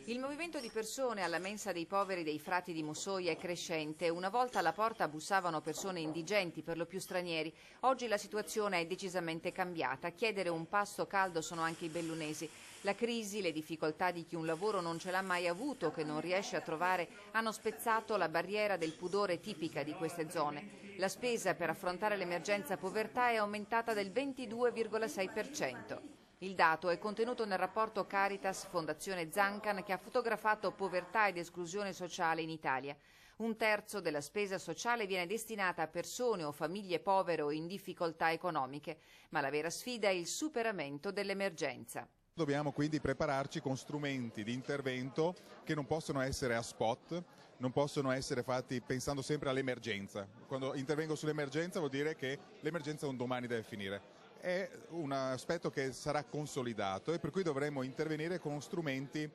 Il movimento di persone alla mensa dei poveri dei frati di Mussoia è crescente. Una volta alla porta bussavano persone indigenti, per lo più stranieri. Oggi la situazione è decisamente cambiata. A chiedere un pasto caldo sono anche i bellunesi. La crisi, le difficoltà di chi un lavoro non ce l'ha mai avuto, che non riesce a trovare, hanno spezzato la barriera del pudore tipica di queste zone. La spesa per affrontare l'emergenza povertà è aumentata del 22,6%. Il dato è contenuto nel rapporto Caritas Fondazione Zancan che ha fotografato povertà ed esclusione sociale in Italia. Un terzo della spesa sociale viene destinata a persone o famiglie povere o in difficoltà economiche, ma la vera sfida è il superamento dell'emergenza. Dobbiamo quindi prepararci con strumenti di intervento che non possono essere a spot, non possono essere fatti pensando sempre all'emergenza. Quando intervengo sull'emergenza vuol dire che l'emergenza un domani deve finire. È un aspetto che sarà consolidato e per cui dovremo intervenire con strumenti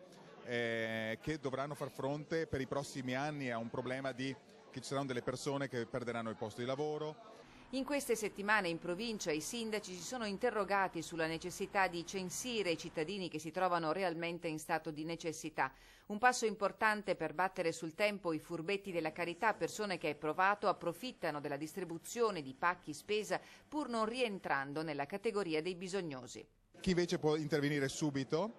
che dovranno far fronte per i prossimi anni a un problema che ci saranno delle persone che perderanno il posto di lavoro. In queste settimane in provincia i sindaci si sono interrogati sulla necessità di censire i cittadini che si trovano realmente in stato di necessità. Un passo importante per battere sul tempo i furbetti della carità, persone che provato approfittano della distribuzione di pacchi spesa pur non rientrando nella categoria dei bisognosi. Chi invece può intervenire subito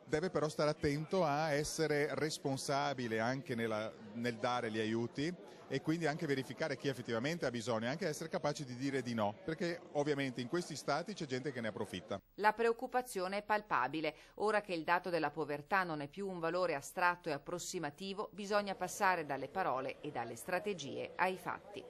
deve però stare attento a essere responsabile anche nel dare gli aiuti e quindi anche verificare chi effettivamente ha bisogno, anche essere capaci di dire di no, perché ovviamente in questi stati c'è gente che ne approfitta. La preoccupazione è palpabile. Ora che il dato della povertà non è più un valore astratto e approssimativo, bisogna passare dalle parole e dalle strategie ai fatti.